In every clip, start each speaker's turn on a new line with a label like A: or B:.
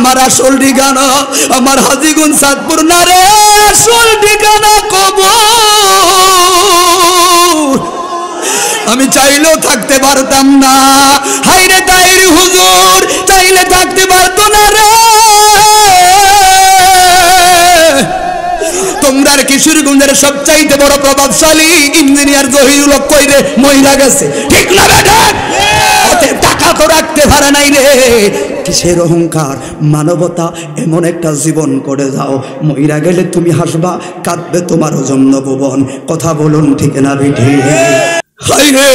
A: আমার আসল ঠিকানা আমার হাজীগঞ্জ চাঁদপুর না রে, আসল ঠিকানা কবর। আমি চাইলেও থাকতে পারতাম না, হাইরে তাহির হুজুর চাইলে থাকতে পারতো না রে। তোমরা কিশোরগঞ্জের সবচাইতে বড় প্রভাবশালী ইঞ্জিনিয়ার জহিরুল হক কই রে, মহিলা গেছে, ঠিক না বেটা? টাকা তো রাখতে পারে নাই রে। কিসের অহংকার, মানবতা, এমন একটা জীবন করে যাও, মহিলা গেলে তুমি হাসবা, কাঁদবে তোমার জন্য ভুবন। কথা বলুন ঠিক না বেঠি? হাই রে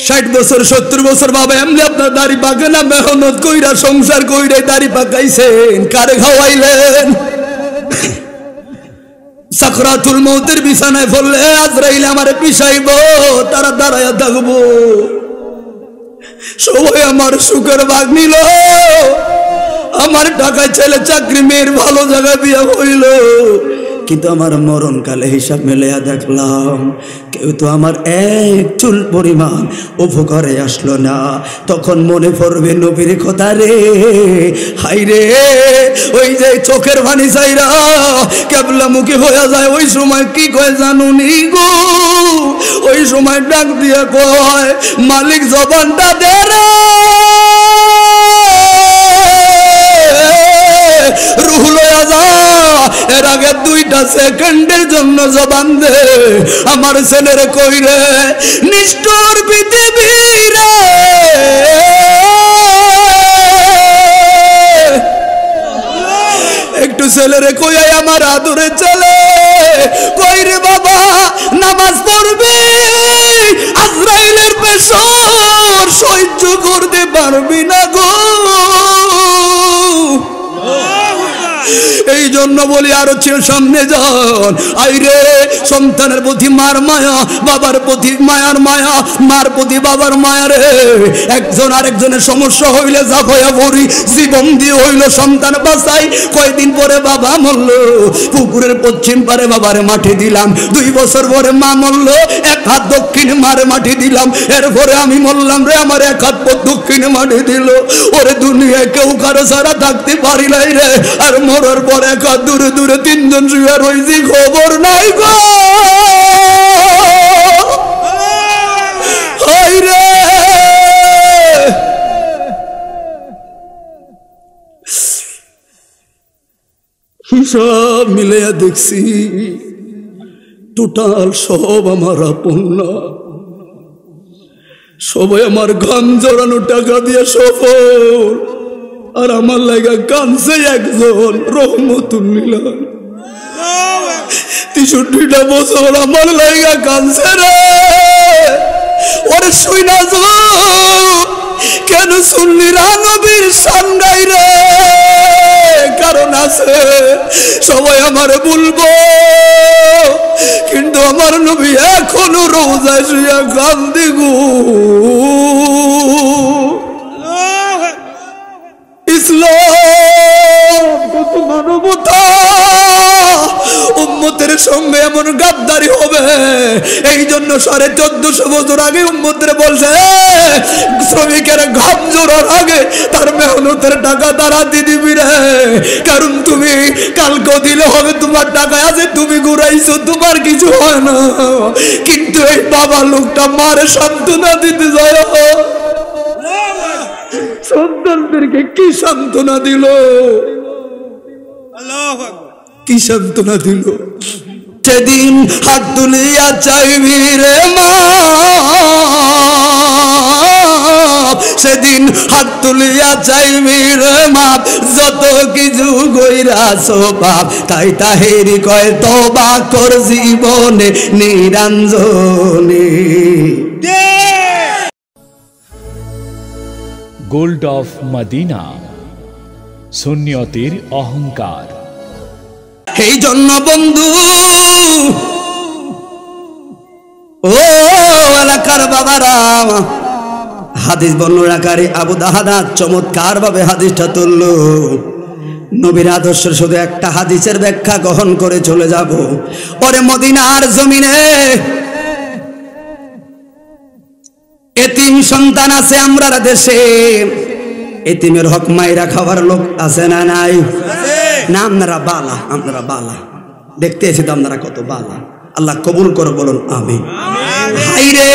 A: 60 বছর 70 বছর বাবা এমনি আপনার দাড়ি পাকে না, মেহনত কইরা সংসার কইরা দাড়ি পাকাইছেন, কারে খাওয়াইলেন? সাকরাতুল মউতের বিছানায় পড়লে আজরাইল আমারে পিছাইব, তারা দাঁড়ায়া থাকবো। সবাই আমার সুখের ভাগ নিল, আমার টাকায় ছেলে চাকরি, মেয়ের ভালো জায়গা বিয়া হইল, কিন্তু আমার মরণকালে হিসাব মিলাইয়া দেখলাম কেউ তো আমার এক চুল পরিমাণ উপকারে আসলো না। তখন মনে পড়বে নবীর কথা রে, হাই রে ওই যে চোখের পানি চাইরা কেবলামুখী হয়ে যায়, ওই সময় কি কয় জানুনি গো? ওই সময় ডাক দিয়ে কয়, মালিক জবানটা দে রে, রুহ লয়া যা, এর আগে 2টা সেকেন্ডের জন্য জবান দে। আমার ছেলের কই রে নিষ্ঠুর পৃথিবী রে, একটু ছেলেরে কই আমার আদরে ছেলে কই রে বাবা, নামাজ পড়বি, আজরাইলের প্রেসার সহ্য করতে পারবি না গো। এই জন্য বলি আরো সামনে যান। আইরে সন্তানের প্রতি মার মায়া, বাবার প্রতি মায়ার মায়া, মার প্রতি বাবার মায়া রে। একজন আরেকজনের সমস্যা হইলে ঝাঁপাইয়া পড়ি, জীবন দিয়ে হইল সন্তান বাঁচাই। কয়দিন পরে বাবা মরল, পুকুরের পশ্চিম পারে বাবারে মাটি দিলাম। 2 বছর পরে মা মরল, 1 হাত দক্ষিণে মারে মাটি দিলাম। এরপরে আমি মরলাম রে, আমার 1 হাত দক্ষিণে মাটি দিল। ওরে দুনিয়ায় কেউ কারো ছাড়া থাকতে পারি নাই রে। আর মরার পরে 1 হাত দূরে দূরে 3 জন শুয়ে রয়েছি, খবর নাই গো। রে হিসাব মিলাইয়া দেখছি টোটাল সব আমার আপন না, সবাই আমার ঘাম জড়ানো টাকা দিয়ে সফল। আর আমার লাগা কানছে একজন, রহমতুল্লাহ। 63টা বছর আমার লাগা কানছে রে। ওরে শুই না কেন সুন্নিরা নবীর সান্দাই রে? কারণ আছে, সবাই আমারে বলবো, কিন্তু আমার নবী এখনো রোজায় শুয়া কান্দি গো। ইসলাম কত মানবতা, উম্মতের সঙ্গে এমন গাদ্দারি হবে। এই জন্য 1450 বছর আগে উম্মতের বলছে, শ্রমিকের ঘাম জোড়ার আগে তার মেহনতের টাকা দাঁড়াতে দিবি রে। কারণ তুমি কালকে দিলে হবে, তোমার টাকা আছে, তুমি ঘুরাইছো, তোমার কিছু হয় না। কিন্তু এই বাবা লোকটা মারে সান্ত্বনা দিতে যায়, সন্তানদেরকে কি সান্ত্বনা দিল, কি সান্ত্বনা দিল। সেদিন হাত তুলিয়া চাইবি রে মা, সেদিন হাত তুলিয়া চাইবি রে মা, যত কিছু গইরাছো বাপ। তাই তাহেরি কয় তওবা কর জীবনে নিরঞ্জনে।
B: গোল্ড অফ মদিনা, সুন্নিয়তের অহংকার।
A: এই জন্য বন্ধু ও এলাকার বাবারা, হাদিস বর্ণনাকারী আবু দাহাদা চমৎকার ভাবে হাদিসটা তুলল। নবীর আদর্শের শুধু একটা হাদিসের ব্যাখ্যা গ্রহণ করে চলে যাব। ওরে মদিনার জমিনে এতিম সন্তান আছে আমরা দেশে, এতিমের হক মাইরা খাবার লোক আছে না নাই? না আপনারা বালা, আপনারা বালা, দেখতে এসে তো আপনারা কত বালা। আল্লাহ কবুল করে বলুন আমিন। হাই রে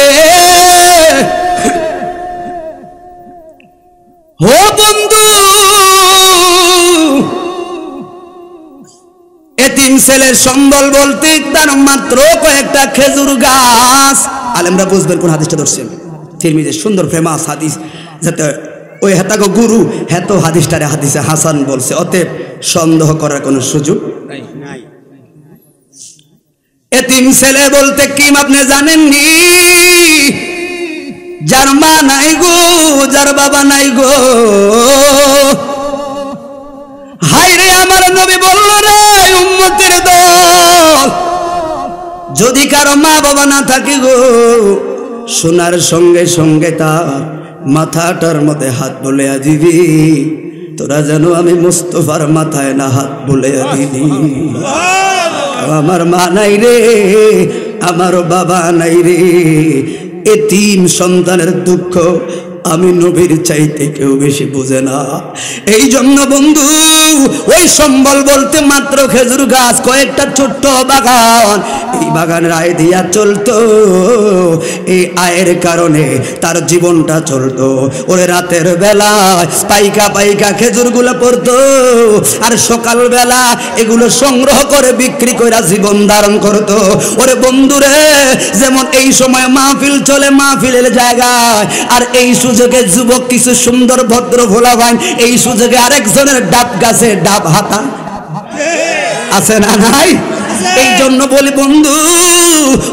A: ও বন্ধু, এতিম ছেলের সম্বল বলতে তার মাত্র কয়েকটা খেজুর গাছ। আলেমরা বুঝবেন কোন হাদিসটা ধরছেন। তিরমিজির সুন্দর ফেমাস হাদিস, যাতে ওই হেতাগো গুরু হেতো হাদিসটারে হাদিসে হাসান বলছে, অতএব সন্দেহ করার কোনো সুযোগ নাই। এতিম ছেলে বলতে কি আপনি জানেননি? যার মা নাই গো, যার বাবা নাই গো। হাই রে আমার নবী বলল রে উম্মতের দল, যদি কারো মা বাবা না থাকে গো, শোনার সঙ্গে সঙ্গে তার মাথাটার মধ্যে হাত বুলিয়ে দিবি, তোরা যেন আমি মুস্তফার মাথায় না হাত বুলিয়ে দিবি। আমার মা নাই রে, আমার বাবা নাই রে, এতিম সন্তানের দুঃখ আমি নবীর চাইতে কেউ বেশি বুঝে না। এই জন্য বন্ধু, ওই সম্বল বলতে মাত্র খেজুর গাছ, কয়েকটা ছোট্ট বাগান, এই বাগানের আয় দিয়া চলতো। এই আয়ের কারণে তার জীবনটা চলতো। ওরে রাতের বেলা পাইকা পাইকা খেজুরগুলো পড়তো, আর সকাল বেলা এগুলো সংগ্রহ করে বিক্রি করে জীবন ধারণ করতো। ওরে বন্ধুরে, যেমন এই সময় মাহফিল চলে মাহফিলের জায়গায়, আর এই সুযোগে যুবক কিছু সুন্দর ভদ্র ভোলা ভাই, এই সুযোগে আরেকজনের ডাব গাছে ডাব হাতা আছে না নাই? এই জন্য বলি বন্ধু,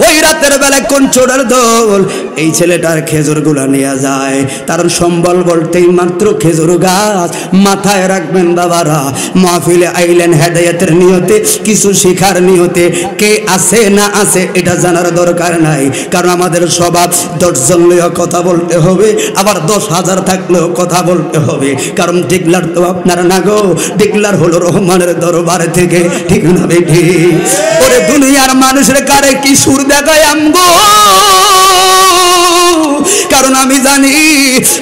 A: ওই রাতের বেলা কোন চোরের দল এই ছেলেটার খেজুর গুলা নিয়ে যায়। তার সম্বল বলতেই মাত্র খেজুর গাছ। মাথায় রাখবেন বাবারা, মাহফিলে আইলেন হেদায়েতের নিয়তে, কিছু শিখার নিয়তে। কে আছে না আছে এটা জানার দরকার নাই, কারণ আমাদের স্বভাব 10 জন লইয়া কথা বলতে হবে, আবার 10,000 থাকলেও কথা বলতে হবে। কারণ ডিক্লার তো আপনার না গো, ডিক্লার হলো রহমানের দরবার থেকে, ঠিক না বেঠি? ওরে দুনিয়ার মানুষের কারে কি সুর দেখায় আমগো, কারণ আমি জানি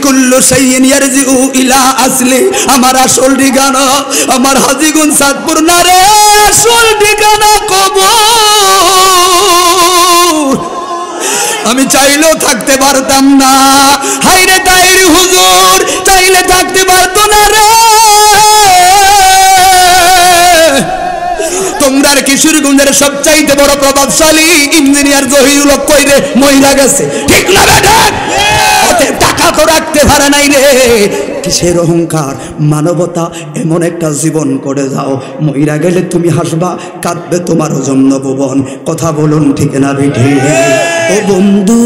A: কুল্লু শাইইন ইয়ারজিউ ইলা আসলি। আমার আসল ঠিকানা আমার হাজীগঞ্জ সাদপুর না রে, আসল ঠিকানা কবর। আমি চাইলেও থাকতে পারতাম না, হাইরে তাইর হুজুর চাইলে থাকতে পারতো না রে। তোমরা কিশোরগঞ্জের সবচাইতে বড় প্রভাবশালী ইঞ্জিনিয়ার জহিরুল হক কইরে মহিলা গেছে, ঠিক না বেটা? টাকা তো রাখতে পারে নাই রে। কিসের অহংকার, মানবতা, এমন একটা জীবন করে যাও, মহিলা গেলে তুমি হাসবা, কাঁদবে তোমারও জন্য ভুবন। কথা বলুন ঠিক না বেঠি? ও বন্ধু,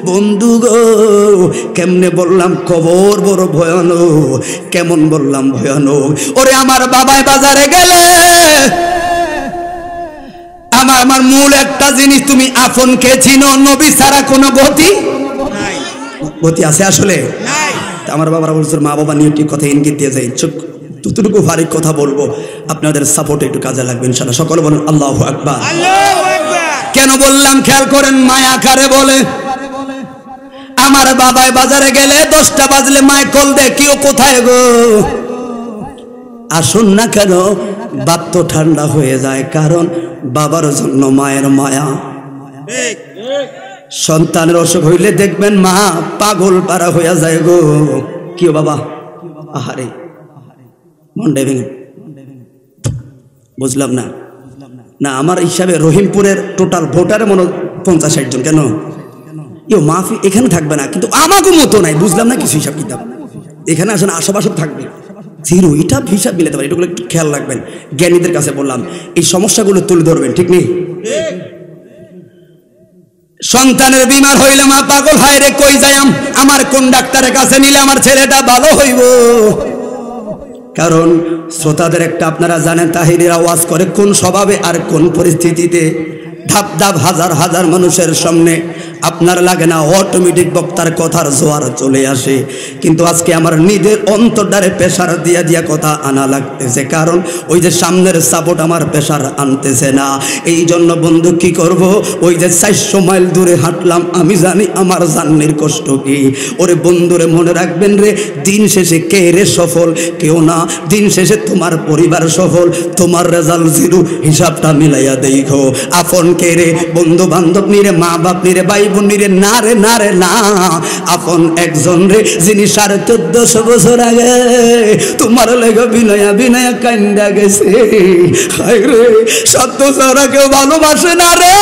A: বন্ধু গো, কেমনে বললাম কবর বড় ভয়ানক, কেমন বললাম ভয়ানক। ওরে আমার বাবাই বাজারে গেলে আমার মূল একটা জিনিস, তুমি আপন কে চিনো? নবী ছাড়া কোনো গতি নাই। গতি আছে আসলে নাই। আমার বাবারা বলছে মা বাবা নিয়ে ঠিক কথা ইঙ্গিত দিয়ে যাই, চুপ যতটুকু ফারিক কথা বলবো আপনাদের সাপোর্ট একটু কাজে লাগবে ইনশাআল্লাহ। সকলে বলুন আল্লাহু আকবার। আল্লাহু আকবার। কেন বললাম খেয়াল করেন, মায়া কারে বলে? আমার বাবাই বাজারে গেলে 10টা বাজলে মায় কল দে, কেউ কোথায় গো? আসুন না কেন, বাপ তো ঠান্ডা হয়ে যায়, কারণ বাবার জন্য মায়ের মায়া। সন্তানের অসুখ হইলে দেখবেন মা পাগল পারা হইয়া যায় গো। কি বাবা, আহারে মন্ডে ভেঙে, বুঝলাম না। না আমার হিসাবে রহিমপুরের টোটাল ভোটারে মনে 50-60 জন। কেন ইও মাফি এখানে থাকবে না, কিন্তু আমাকে মতো নাই, বুঝলাম না কিছু হিসাব কিতাব। এখানে আসেন আশেপাশে থাকবে জিরো, এটা হিসাব মিলাতে পারে। এটাগুলো একটু খেয়াল রাখবেন, জ্ঞানীদের কাছে বললাম, এই সমস্যাগুলো তুলে ধরবেন, ঠিক নেই? সন্তানের বিমার হইলে মা পাগল হয় রে, কই যাই আমার কোন ডাক্তারের কাছে নিলে আমার ছেলেটা ভালো হইব? কারণ শ্রোতাদের একটা আপনারা জানেন, তাহিরের আওয়াজ করে কোন স্বভাবে আর কোন পরিস্থিতিতে। ধাপ ধাপ হাজার হাজার মানুষের সামনে আপনার লাগে না অটোমেটিক বক্তার কথার জোয়ার চলে আসে, কিন্তু আজকে আমার নিজের অন্তরটারে প্রেশার দিয়া দিয়া কথা আনা লাগতেছে, কারণ ওই যে সামনের সাপোর্ট আমার প্রেশার আনতেছে না। এই জন্য বন্ধু কি করব, ওই যে 400 মাইল দূরে হাঁটলাম, আমি জানি আমার জান্নির কষ্ট কি। ওরে বন্ধুরে মনে রাখবেন রে, দিন শেষে কে রে সফল, কেউ না, দিন শেষে তোমার পরিবার সফল, তোমার রেজাল্ট জিরো, হিসাবটা মিলাইয়া দেখো। আপন কে রে, বন্ধু বান্ধব নিরে, মা বাপ নিরে, ভাই বোন নিরে, না রে না রে না, আপন একজন রে যিনি 1450 বছর আগে তোমার লেগে বিনয়া বিনয়া কান্দা গেছে। হায় রে, সত্য ছাড়া কেউ ভালোবাসে না রে।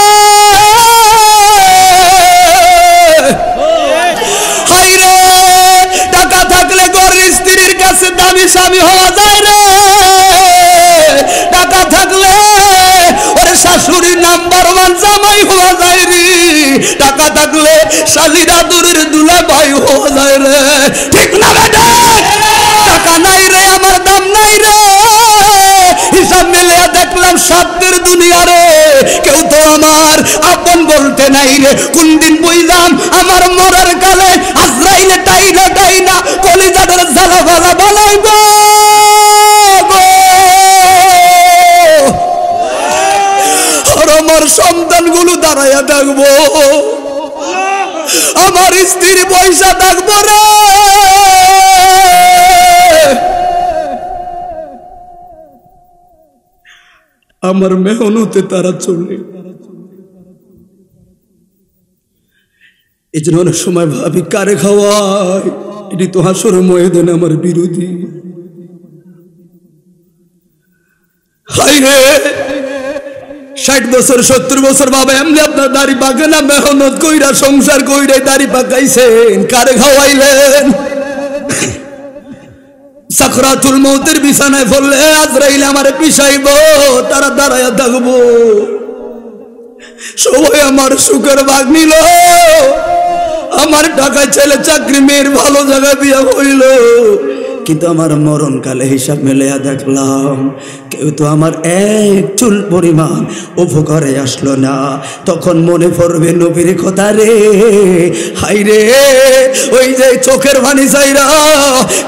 A: হায় রে, টাকা থাকলে ঘরের স্ত্রীর কাছে দামি স্বামী হওয়া যায় রে। টাকা থাকলে ওরে শাশুড়ির নাম্বার 1 জামাই হওয়া যায় রে। টাকা থাকলে শালিরা দূরের দুলা ভাই হওয়া যায় রে। ঠিক না বেটা? টাকা নাই রে, আমার দাম নাই রে। হিসাব মিলে দেখলাম সাধ্যের দুনিয়া রে, কেউ তো আমার আপন বলতে নাই রে। কোন দিন বইলাম আমার মরার কালে আজরাইলে টাইনা টাইনা কলিজাদের জ্বালা ভালা বানাইব। আর আমার সন্তানগুলো দাঁড়াইয়া থাকবো, আমার স্ত্রী পয়সা থাকবো রে। আমার মেহনতে তারা চলে। এই জন্য অনেক সময় ভাবি কারে খাওয়াই, এটি তো হাসর ময়দানে আমার বিরোধী। হাই রে, 60 বছর 70 বছর বাবা এমনি আপনার দাড়ি পাকে না, মেহনত কইরা সংসার কইরা দাড়ি পাকাইছেন, কারে খাওয়াইলেন? সাকরাতুল মউতের বিছানায় পড়লে আজরাইল আমারে পিছাইব, তারা দাঁড়ায়া থাকবো। সবাই আমার সুখের ভাগ নিল, আমার টাকায় ছেলে চাকরি, মেয়ের ভালো জায়গা বিয়া হইল, কিন্তু আমার মরণকালে হিসাব মিলিয়া দেখলাম কেউ তো আমার এক চুল পরিমাণ উপকারে আসলো না। তখন মনে পড়বে নবীর কথা রে। হাই রে, ওই যে চোখের পানি চাইরা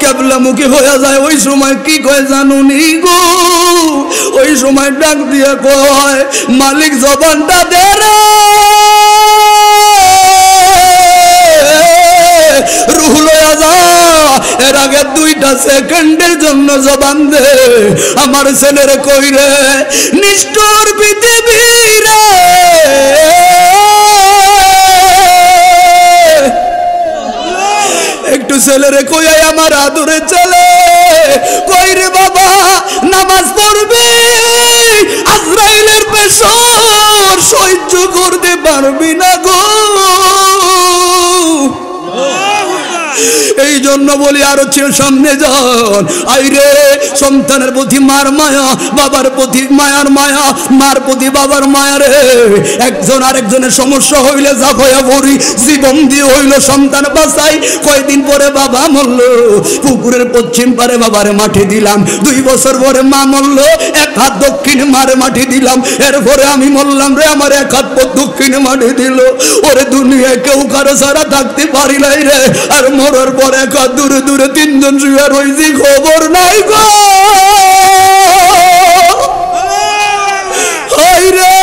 A: কেবলামুখী হয়ে যায়, ওই সময় কি কয় জানুনি গো? ওই সময় ডাক দিয়ে কয়, মালিক জবানটা দে রে, রুহ লয়া যা, এর আগে 2টা সেকেন্ডের জন্য জবান দে। আমার ছেলের কই রে, নিষ্ঠুর পৃথিবী রে, একটু ছেলেরে কই, আমার আদরে ছেলে কই রে বাবা, নামাজ পড়বি, আজরাইলের পেছর সহ্য করতে পারবি না গো। এই জন্য বলি আরো সামনে যান। আইরে, সন্তানের প্রতি মার মায়া, বাবার প্রতি মায়ার মায়া, মার প্রতি বাবার মায়া রে। একজন আরেকজনের সমস্যা হইলে জাফায়া পড়ি, জীবন দিয়ে হইল সন্তান বাঁচাই। কয়দিন পরে বাবা মরল, পুকুরের পশ্চিম পারে বাবারে মাটি দিলাম। 2 বছর পরে মা মরল, 1 হাত দক্ষিণে মারে মাটি দিলাম। এরপরে আমি মরলাম রে, আমার 1 হাত দক্ষিণে মাটি দিল। ওরে দুনিয়ায় কেউ কারো ছাড়া থাকতে পারি নাই রে। আর মরার পর 1 হাত দূরে দূরে 3 জন শুয়ে রয়েছি, খবর নাই গো। হাই রে,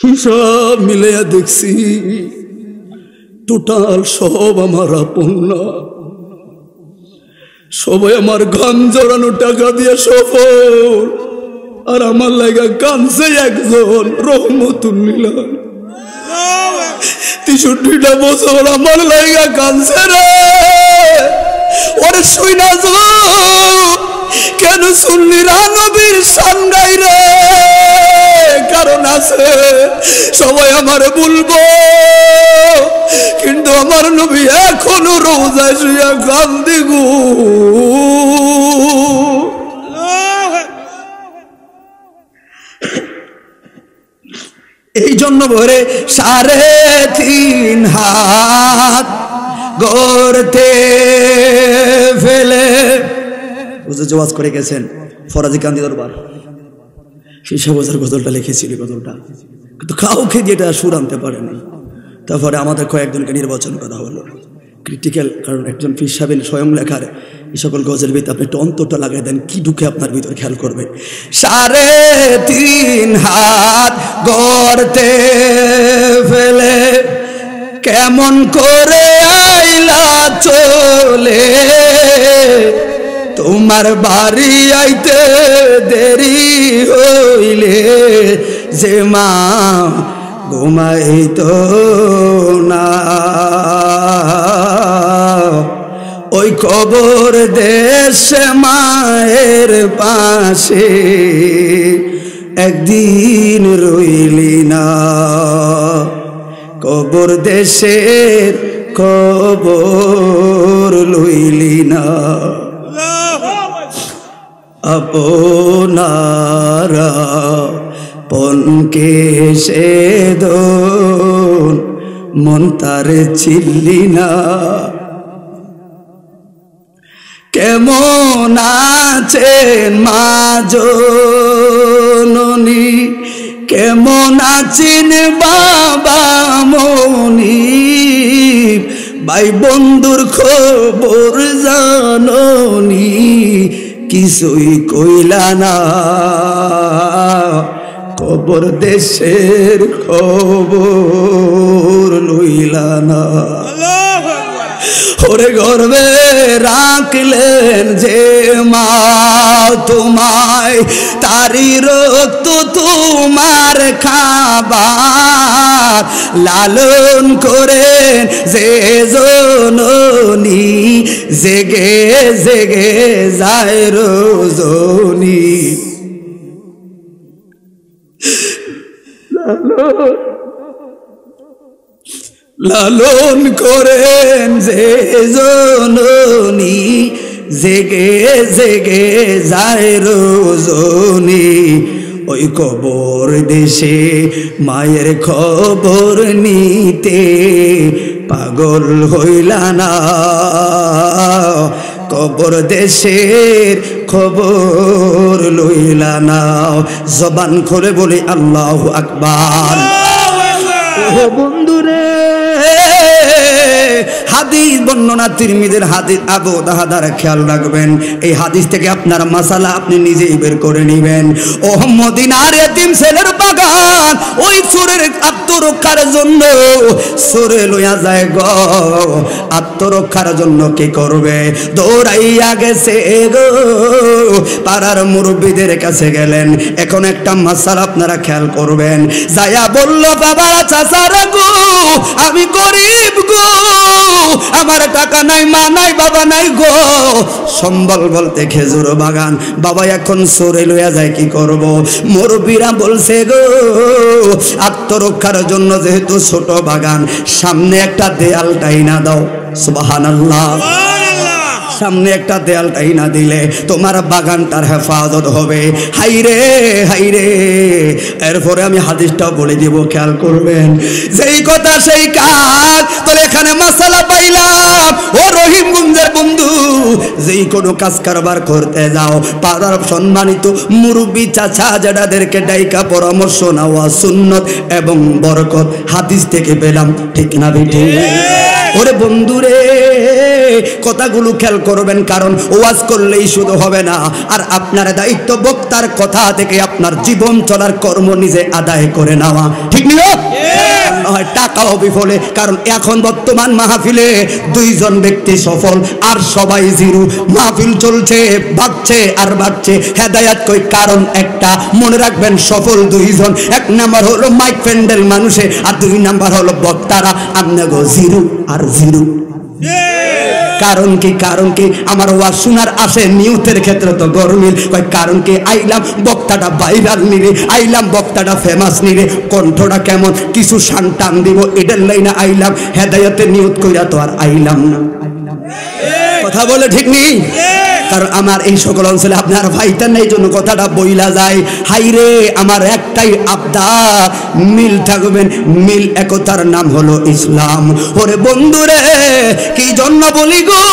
A: হিসাব মিলাইয়া দেখছি টোটাল সব আমার আপন না। সবাই আমার গান জড়ানো টাকা দিয়ে সফল, আর আমার লাগা কানছে একজন, রহমতুল্লাহ। 63টা বছর আমার লাগা কানছে রে। ওরে শুই না কেন সুন্নিরা নবীর সান্দাই রে? কারণ আছে, সবাই আমার বলবো, কিন্তু আমার নবী এখনো রোজায় শুয়া কান্দে গো। এই জন্য ভরে 3.5 হাত গড়তে ফেলে বুঝে জওয়াজ করে গেছেন ফরাজি কান্দি দরবার। সেই বছর গজলটা লিখেছিল, গজলটা কিন্তু কাউকে দিয়ে এটা সুর আনতে পারেনি। তারপরে আমাদের কয়েকজনকে নির্বাচন করা হলো ক্রিটিক্যাল, কারণ একজন পীর সাহেব স্বয়ং লেখার এই সকল গজের ভিতরে আপনি একটু অন্তরটা লাগিয়ে দেন, কি ঢুকে আপনার ভিতরে খেয়াল করবে। 3.5 হাত গড়তে ফেলে কেমন করে আইলা চলে, তোমার বাড়ি আইতে দেরি হইলে যে মা ঘুমাইতো না, ওই কবর দেশে মায়ের পাশে একদিন রইলি না, কবর দেশের কবর লইলি না, আপনারা পনকে সে দোন মন তার চিল্লি না, কেমন আছেন মা জননী, কেমন আছেন বাবা মনি, ভাই বন্ধুর খবর জাননি, কিছুই কইলা না, কবর দেশের খবর লইলা না, ওরে গর্বে রাখলেন যে মা তোমায়, তারি রক্ত তোমার খাবার, লালন করেন যে জননী, জেগে জেগে যায় রজনী, লালন করেন যে জননী, জেগে জেগে যায় রজনী, ওই কবর দেশে মায়ের খবর নিতে পাগল হইলা না, কবর দেশের খবর লইলা না, জবান করে বলি আল্লাহু আকবার। ও বন্ধুরে, হাদিস বর্ণনা তিরমিজির হাদিস, আবু দাহাদার খেয়াল রাখবেন, এই হাদিস থেকে আপনার মাসালা আপনি নিজেই বের করে নেবেন। ও মদিনার এতিম ছেলের বাগান, ওই চোরের আত্মরক্ষার জন্য চোরে লইয়া যায় গো, আত্মরক্ষার জন্য কি করবে, দৌড়াইয়া গেছে গো, পাড়ার মুরব্বীদের কাছে গেলেন। এখন একটা মাসালা আপনারা খেয়াল করবেন, যায়া বলল বাবা চাচারা গো, আমি গরিব গো, আমার টাকা নাই, মা নাই, বাবা নাই গো, সম্বল বলতে খেজুর বাগান, বাবা এখন সরে লইয়া যায় কি করব, মুরব্বীরা বলছে গো আত্মরক্ষার জন্য যেহেতু ছোট বাগান, সামনে একটা দেয়াল টাইনা দাও, সুবহানাল্লাহ, সামনে একটা দেয়াল টাইনা দিলে তোমার বাগানটার হেফাজত হবে। হাইরে হাইরে, এরপরে আমি হাদিসটা বলে দিব, খেয়াল করবেন, যেই কথা সেই কাজ। তো এখানে মাসালা পাইলাম, ও রহিমগঞ্জের বন্ধু, যেই কোনো কাজ কারবার করতে যাও, পাড়ার সম্মানিত মুরব্বী চাচা যাদেরকে ডাইকা পরামর্শ নেওয়া সুন্নত এবং বরকত হাদিস থেকে পেলাম, ঠিক না বেঠে? ওরে বন্ধুরে, কথাগুলো খেয়াল করবেন, কারণ ওয়াজ করলেই শুধু হবে না, আর আপনার দায়িত্ব বক্তার কথা থেকে আপনার জীবন চলার কর্ম নিজে আদায় করে নেওয়া, ঠিক না? হয় টাকাও বিফলে, কারণ এখন বর্তমান মাহফিলে 2 জন ব্যক্তি সফল আর সবাই জিরো, মাহফিল চলছে, বাড়ছে আর বাড়ছে, হেদায়াত কই, কারণ একটা, মনে রাখবেন, সফল 2 জন, 1 নাম্বার হলো মাইক প্যান্ডেল মানুষে, আর 2 নাম্বার হলো বক্তারা, আপনাকে জিরো আর জিরো। কারণ কি, কারণ কি, আমার ওয়াজ শোনার আসে নিউজের ক্ষেত্রে তো গরমিল কয়, কারণ কি, আইলাম বক্তাটা ভাইরাল নিরে, আইলাম বক্তাটা ফেমাস নিরে, কণ্ঠটা কেমন, কিছু শানটান দিব, এটার লাইনে আইলাম, হেদায়েতের নিয়ত কইরা তো আর আইলাম না, কথা বলে ঠিক নেই? কারণ আমার এই সকল অঞ্চলে আপনার ভাইটার নেই, জন্য কথাটা বইলা যায়। হাইরে আমার একটাই আবদার, মিল থাকবেন, মিল একতার নাম হলো ইসলাম। ওরে বন্ধুরে কি জন্য বলি গো,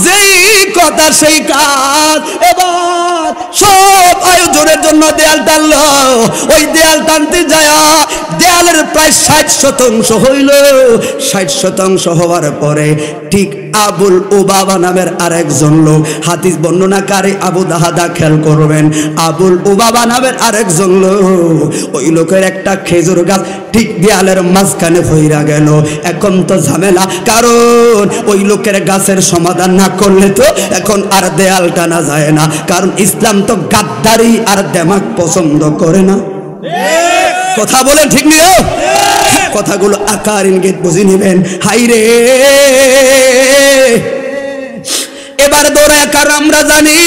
A: যেই কথা সেই কাজ। এবার সব আয়োজনের জন্য দেয়াল টানলো, ওই দেয়াল টানতে যায় দেয়ালের প্রায় 60% হইল। 60% হওয়ার পরে ঠিক আবুল উবাবা নামের আরেকজন লোক, হাদিস বর্ণনাকারী আবু দাহাদা, খেয়াল করবেন, আবুল উবাবা নামের আরেকজন লোক, ওই লোকের একটা খেজুর গাছ ঠিক দেয়ালের মাঝখানে ফইরা গেল। এখন তো ঝামেলা, কারণ ওই লোকের গাছের সমাধান না করলে তো এখন আর দেয়াল টানা যায় না, কারণ ইসলাম তো গাদ্দারি আর দেমাগ পছন্দ করে না। কথা বলে ঠিক নিও, কথাগুলো আকার ইঙ্গিত বুঝে নেবেন। হাইরে এবার দৌড়ায়, কারণ আমরা জানি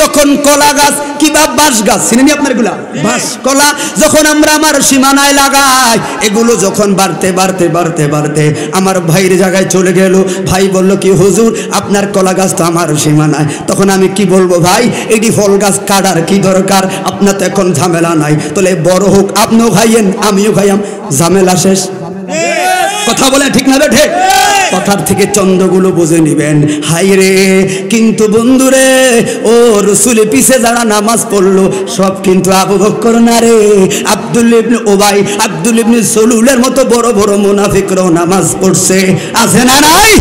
A: যখন কলা গাছ কিংবা বাঁশ গাছ, চিনেনি আপনার এগুলা বাঁশ কলা, যখন আমরা আমার সীমানায় লাগাই, এগুলো যখন বাড়তে বাড়তে বাড়তে বাড়তে আমার ভাইয়ের জায়গায় চলে গেল। ভাই বলল কি হুজুর আপনার কলা গাছ তো আমার সীমানায়। তখন আমি কি বলবো, ভাই এটি ফল গাছ কাটার কি দরকার, আপনার তো এখন ঝামেলা নাই, তাহলে বড় হোক, আপনিও খাইয়েন আমিও খাইয়াম, ঝামেলা শেষ। কথা বলে ঠিক না বেঠে? কথার থেকে চন্দ্রগুলো বুঝে নিবেন। হাইরে কিন্তু বন্ধুরে, ও রসুলের পিছে যারা নামাজ পড়লো সব কিন্তু আবু বকর না রে, আব্দুল্লাহ ইবনে উবাই, আব্দুল্লাহ ইবনে সলুলের মতো বড় বড় মুনাফিকরাও নামাজ পড়ছে, আছে না নাই?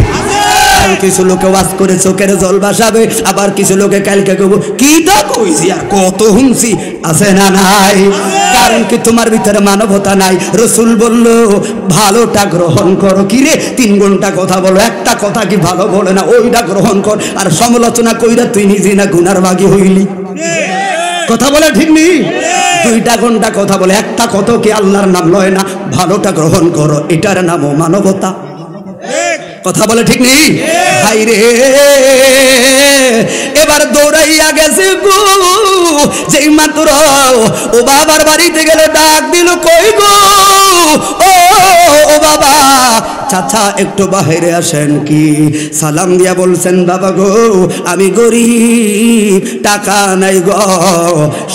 A: কিছু লোকে ওয়াজ করে চোখের জল বাসাবে, আবার কিছু লোকে কালকে কইব কি তা কইছি আর কত হুমছি, আছে না নাই? কারণ কি তোমার ভিতরে মানবতা নাই। রসুল বলল ভালোটা গ্রহণ করো, কি রে 3 ঘন্টা কথা বলো, একটা কথা কি ভালো বলে না, ওইটা গ্রহণ কর, আর সমালোচনা কইরা তুই নিজে না গুনার ভাগী হইলি। কথা বলে ঠিক নেই? 2 ঘন্টা কথা বলে একটা কত কি আল্লাহর নাম লয় না, ভালোটা গ্রহণ করো, এটার নামও মানবতা। কথা বলে ঠিক নেই? হাইরে এবার দৌড়াইয়া গেছে গো, যেই মাত্র ও বাবার বাড়িতে গেল ডাক দিল, কই গো ও বাবা, চাচা একটু বাহিরে আসেন। কি সালাম দিয়া বলছেন, বাবা গো আমি গরিব, টাকা নাই গো,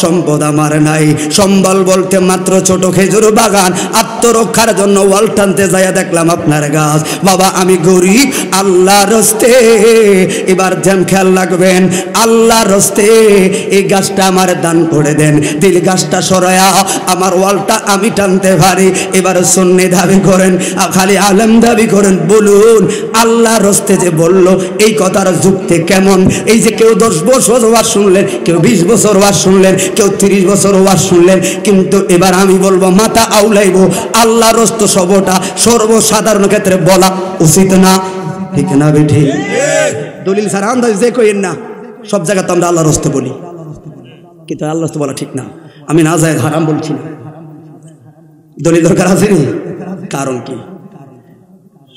A: সম্পদ আমার নাই, সম্বল বলতে মাত্র ছোট খেজুর বাগান, আত্মরক্ষার জন্য ওয়াল টানতে যাইয়া দেখলাম আপনার গাছ। বাবা আমি গরিব, আল্লাহর হস্তে, এবার যেন খেয়াল রাখবেন, আল্লাহর হস্তে এই গাছটা আমার দান করে দেন, দিল গাছটা সরায়া আমার ওয়ালটা আমি টানতে পারি। এবার সুন্নি দাবি করেন, খালি আলেম দাবি করেন, বলুন আল্লাহর হস্তে যে বলল এই কথার যুক্তি কেমন? এই যে কেউ 10 বছর ওয়াজ শুনলেন, কেউ 20 বছর ওয়াজ শুনলেন, কেউ 30 বছর ওয়াজ শুনলেন, কিন্তু এবার আমি বলবো মাথা আউলাইব, আল্লাহর হস্তে সবটা সর্বসাধারণ ক্ষেত্রে বলা উচিত না, ঠিক না বেঠি? দলিল ছাড়া আন্দাজ যে কইেন না, সব জায়গায় তো আমরা আল্লাহর হস্তে বলি, কিন্তু আল্লাহর হস্তে বলা ঠিক না। আমি না যায় হারাম বলছি না, দলিল দরকার আছে নি? কারণ কি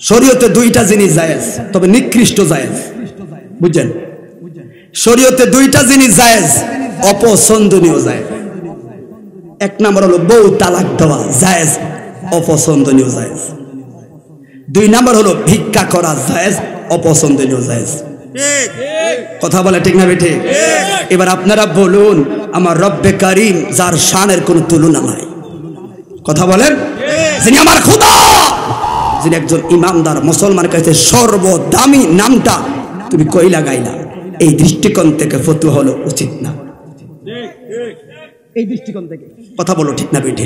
A: শরীয়তে 2টা জিনিস জায়েজ, তবে নিকৃষ্ট জায়েজ, বুঝছেন? শরীয়তে 2টা জিনিস জায়েজ, অপছন্দনীয় জায়েজ। 1 নম্বর হলো বউ তালাক দেওয়া জায়েজ, অপছন্দনীয় জায়েজ। 2 নম্বর হলো ভিক্ষা করা জায়েজ, অপছন্দনীয় জায়েজ। কথা বলে ঠিক না বেঠে? এবার আপনারা বলুন, আমার রব্বে কারীম যার শানের কোনো তুলনা নাই, কথা বলেন, যিনি আমার খোদা, যিনি একজন ইমানদার মুসলমানের কাছে সর্বদামি নামটা তুমি কইলা গাইলা, এই দৃষ্টিকোণ থেকে ফতোয়া হলো উচিত না। এই দৃষ্টিকোণ থেকে কথা বলো, ঠিক না বেঠে?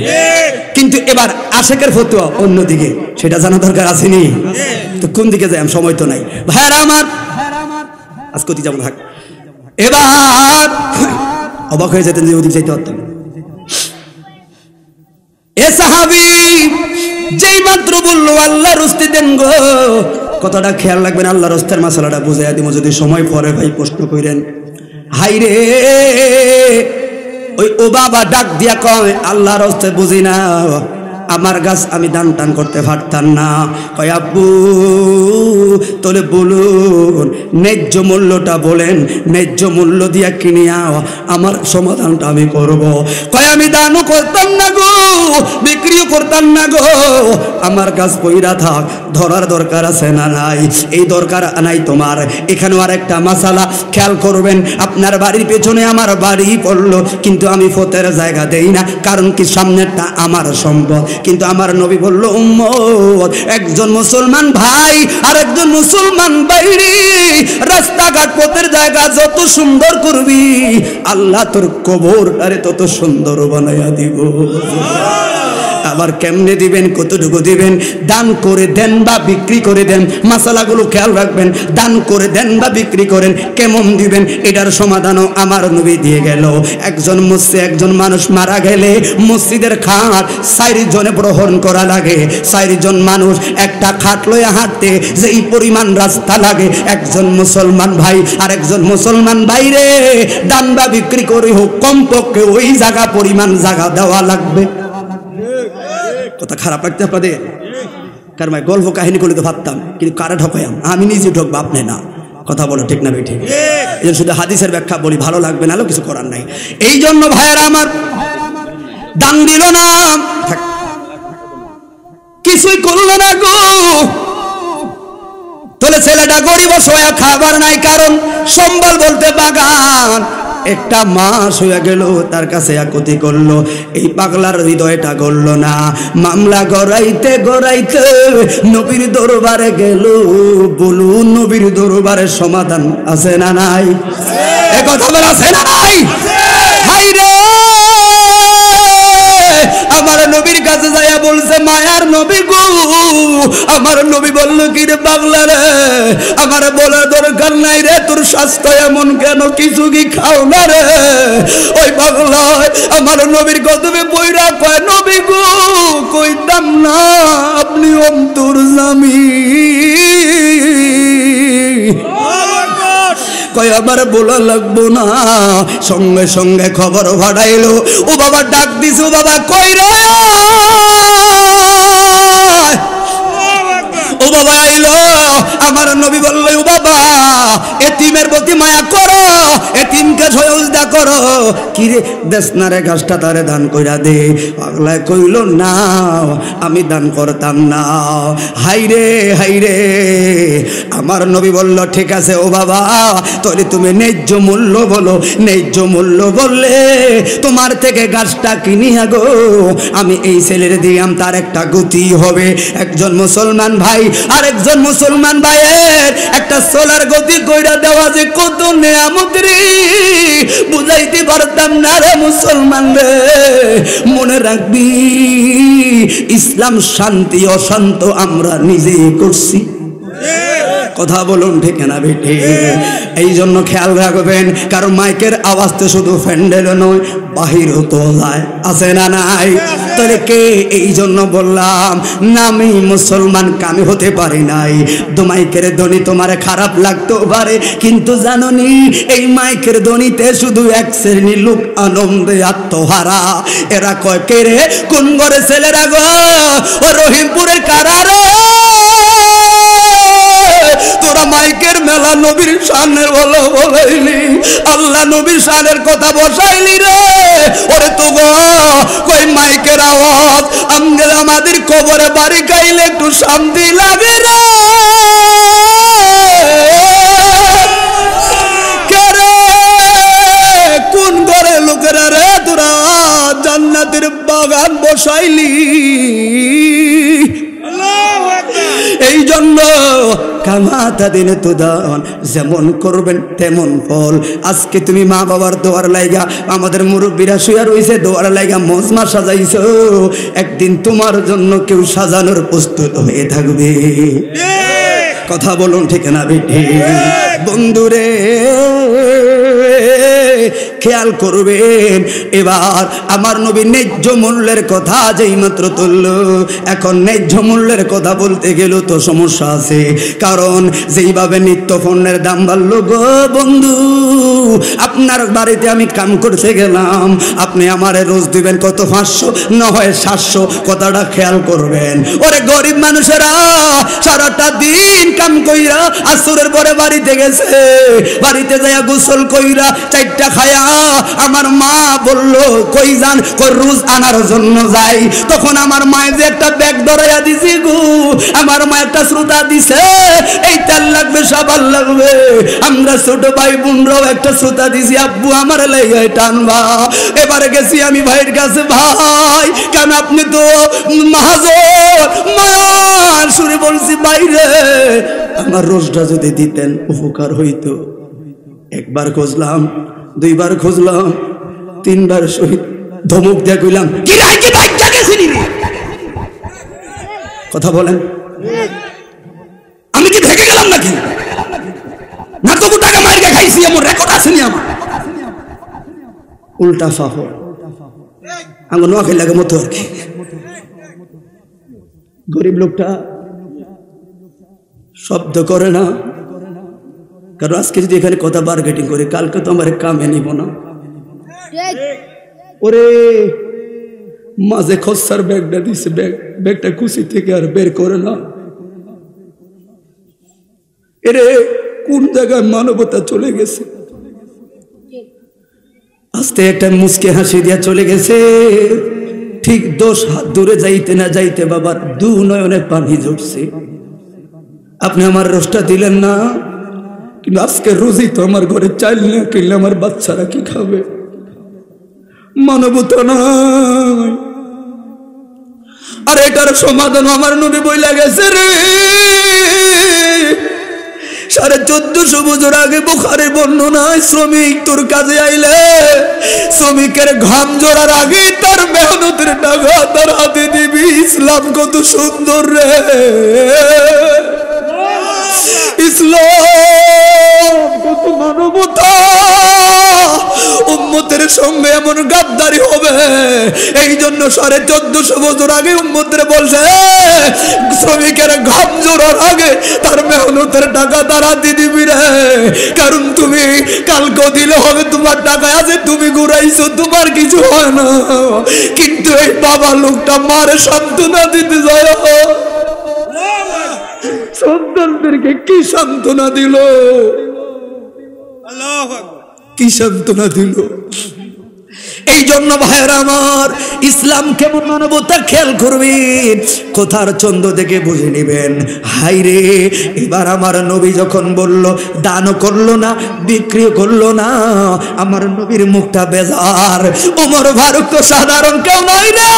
A: কিন্তু এবার আশেকের ফতোয়া অন্যদিকে, সেটা জানা দরকার আছে নি? তো কোন দিকে যাই, সময় তো নাই ভাইরা আমার, আজ কোথায় যাবো থাক। এবার অবাক হয়ে যেতেন যে ওদিকে যাইতে পারতাম। এ সাহাবী যেই মাত্র বললো আল্লাহর হস্তে দেন গো, কথাটা খেয়াল রাখবেন, আল্লাহর হস্তের মাসালাটা বুঝাইয়া দিব, যদি সময় পরে ভাই প্রশ্ন করেন। হাইরে ওই ও বাবা ডাক দিয়া কয়, আল্লাহর হস্তে বুঝি না, আমার গাছ আমি দান টান করতে পারতাম না। কয় আব্বু তোলে বলুন ন্যায্য মূল্যটা বলেন, ন্যায্য মূল্য দিয়া কিনিয়া আমার সমাধানটা আমি করব। কয় আমি দানও করতাম না গো, বিক্রিও করতাম না গো, আমার গাছ পইরা থাক, ধরার দরকার আছে না নাই? এই দরকার নাই তোমার। এখানেও আর একটা মাসালা খেয়াল করবেন, আপনার বাড়ির পেছনে আমার বাড়ি পড়লো, কিন্তু আমি ফতের জায়গা দেই না, কারণ কি সামনেরটা আমার সম্পদ। কিন্তু আমার নবী বলল উম্মত, একজন মুসলমান ভাই আর একজন মুসলমান বাইরে রাস্তাঘাট পথের জায়গা যত সুন্দর করবি, আল্লাহ তোর কবরটারে তত সুন্দর বানাইয়া দিব। আবার কেমনে দিবেন, কতটুকু দিবেন? দান করে দেন বা বিক্রি করে দেন, মশালাগুলো খেয়াল রাখবেন। দান করে দেন বা বিক্রি করেন, কেমন দিবেন এটার সমাধানও আমার নবী দিয়ে গেল। একজন মানুষ মারা গেলে মসজিদের খাট 4 জনে গ্রহণ করা লাগে। 4 জন মানুষ একটা খাট লইয়া হাঁটতে যেই পরিমাণ রাস্তা লাগে, একজন মুসলমান ভাই আর একজন মুসলমান বাইরে দান বা বিক্রি করে হোক, কমপক্ষে ওই জায়গা পরিমাণ জায়গা দেওয়া লাগবে। কথা খারাপ লাগছে আপনাদের? কারণ গল্প কাহিনী করলে তো ভাবতাম, কিন্তু কারা ঠকাইম? আমি নিজে ঠকবো, আপনি না। কথা বলো ঠিক না বেঠিক? এই জন্য শুধু হাদিসের ব্যাখ্যা বলি, ভালো লাগবে না, কিছু করার নাই। এই জন্য ভাইয়েরা আমার, দান দিল না, কিছুই করলো না গো, তাহলে ছেলেটা গরিব সোয়া খাবার নাই, কারণ সম্বল বলতে বাগান। একটা মাস হয়ে গেল তার কাছে একতি করলো, এই পাগলার হৃদয়টা গড়ল না। মামলা গড়াইতে গড়াইতে নবীর দরবারে গেল। বলুন নবীর দরবারে সমাধান আছে না নাই? এ কথা বলা আছে না নাই? হাই রে, আমার নবীর কাছে যাইয়া বলছে, মায়ার নবী গো, আমার নবী বলল কি রে পাগলা রে, আমার বলার দরকার নাই রে, তোর স্বাস্থ্য এমন কেন, কিছু কি খাও না রে? ওই পাগলা আমার নবীর কদমে পইরা কয়, নবী গো কইতাম না আপনি অন্তর্যামী। কয় আমার বলা লাগবো না। সঙ্গে সঙ্গে খবর ভাড়াইলো, ও বাবা ডাক দিছে, ও বাবা কই রে? ও বাবা আইলো। আমার নবী বলল, ও বাবা এতিমের প্রতি মায়া করো, এতিমকে সহযোগিতা করো। কি রে দেশ না রে গাছটা তারে দান কইরা দে। পাগলায় কইল না আমি দান করতাম না। হাইরে হাইরে, আমার নবী বলল ঠিক আছে ও বাবা, তাহলে তুমি ন্যায্য মূল্য বলো, ন্যায্য মূল্য বললে তোমার থেকে গাছটা কিনিয়া গো আমি এই ছেলের দিয়াম, তার একটা গতি হবে। একজন মুসলমান ভাই আর একজন মুসলমান ভাইয়ের একটা সোলার গতি কইরা দেওয়া যে কত নেয়ামত রে, বুঝাইতে পারতাম না রে মুসলমান রে। মনে রাখবি ইসলাম শান্তি, অশান্ত আমরা নিজেই করছি। কথা বলুন ঠিক না বেঠে? এই জন্য খেয়াল রাখবেন, কারণ মাইকের আওয়াজ তো শুধু ফ্যান্ডেল নয়, বাহিরও তো যায়, আছে না নাই? তাহলে কে? এই জন্য বললাম নামি মুসলমান কামি হতে পারি নাই। তো মাইকের ধ্বনি তোমার খারাপ লাগতেও পারে, কিন্তু জানোনি এই মাইকের ধ্বনিতে শুধু এক শ্রেণীর লোক আনন্দে আত্মহারা। এরা কয় কে রে? কোন ঘরে ছেলেরা গো, ও রহিমপুরের কারারে তোরা মাইকের মেলা নবীর শানের বলো বলাইলি, আল্লাহ নবীর শানের কথা বসাইলি রে। ওরে তো গো কই মাইকের আওয়াজ আমাদের কবরে বাড়ি গাইলে একটু শান্তি লাগে রে। কোন ঘরে লোকেরা রে তোরা জান্নাতের বাগান বসাইলি? এই জন্য কামাতা দিনে তো দান, যেমন করবেন তেমন ফল। আজকে তুমি মা বাবার দোয়ার লাইগা, আমাদের মুরব্বীরা শুয়ে রয়েছে দোয়ার লাইগা মজমা সাজাইছো, একদিন তোমার জন্য কেউ সাজানোর প্রস্তুত হয়ে থাকবে। কথা বলুন ঠিক না বেঠে? বন্ধুরে খেয়াল করবেন। এবার আমার নবী ন্যায্য মূল্যের কথা যেই মাত্র তুলল, এখন ন্যায্য মূল্যের কথা বলতে গেলেও তো সমস্যা আছে, কারণ যেইভাবে নিত্য পণ্যের দাম বাড়লো গো বন্ধু, আপনার বাড়িতে আমি কাম করতে গেলাম, আপনি আমারে রোজ দিবেন কত, 500 না হয় 700, কথাটা খেয়াল করবেন। ওরে গরিব মানুষেরা সারাটা দিন কাম কইরা আসরের পরে বাড়িতে গেছে, বাড়িতে যাইয়া গোসল কইরা 4টা খায়া আমার মা বলল কই যান, কই রোজ আনার জন্য যাই। তখন আমার মায়ের যে একটা ব্যাগ ধরাইয়া দিছি গো, আমার মা একটা শ্রুতা দিছে, এই তেল লাগবে সাবান লাগবে, আমরা ছোট ভাই বোনরাও একটা শ্রুতা দিছি, আব্বু আমার লেগে টানবা। এবারে গেছি আমি ভাইয়ের কাছে, ভাই কেন আপনি তো মহাজন, মায়ার সুরে বলছি বাইরে আমার রোজটা যদি দিতেন উপকার হইতো। একবার খুঁজলাম, 2বার খুঁজলাম, 3বার সহিত ধমক দিয়ে কইলাম কি রাই কি বাইক জাগেছিনি, কথা বলেন, আমি কি ভেগে গেলাম নাকি? না তবু টাকা মাইরে খাইছি, আমার রেকর্ড আসেনি আমার। উল্টা ফাফর আমার নোয়াখাই লাগে মতো আর কি। গরিব লোকটা শব্দ করে না, কারণ আজকে যদি এখানে কথা বার্গেটিং করে কালকে তো আমার কামে নিব না। ওরে মাঝে খসার ব্যাগটা দিছে, ব্যাগটা খুশি থেকে আর বের করে না। এরে কোন জায়গায় মানবতা চলে গেছে? আস্তে একটা মুচকে হাসি দিয়া চলে গেছে। ঠিক 10 হাত দূরে যাইতে না যাইতে বাবার 2 নয়নে পানি ঝরছে। আপনি আমার রোজটা দিলেন না, কিন্তু আজকে রোজই তো আমার ঘরে চাইল না কিনলে আমার বাচ্চারা কি খাবে? মানবতা নাই। আর এটার সমাধান আমার নবী বইলা গেছে রে। 1450 বছর আগে বুখারীর বর্ণনায়, শ্রমিক তোর কাজে আইলে শ্রমিকের ঘাম ঝরার আগে তার মেহনতের টাকা তার হাতে দিবি। ইসলাম কত সুন্দর রে, ইসলাম কত মানবতা। উম্মতের সঙ্গে এমন গাদ্দারি হবে, এই জন্য 1450 বছর আগে উম্মতের বলছে শ্রমিকের ঘাম ঝরার আগে তার মেহনতের টাকা তারা দিয়ে দিবি রে, কারণ তুমি কালকে দিলে হবে, তোমার টাকা আছে, তুমি ঘুরাইছো, তোমার কিছু হয় না। কিন্তু এই বাবা লোকটা মারে সান্ত্বনা দিতে যায়, সন্তানদেরকে কি সান্ত্বনা দিল, কি সান্ত্বনা দিল। এই জন্য ভাইয়েরা আমার, ইসলাম কেমন মানবতা খেয়াল করবেন, কোথার চন্দ্র দেখে বুঝে নেবেন। হাই রে, এবার আমার নবী যখন বলল, দানও করলো না, বিক্রিও করলো না, আমার নবীর মুখটা বেজার। ওমর ফারুক তো সাধারণ কেউ নয় রে,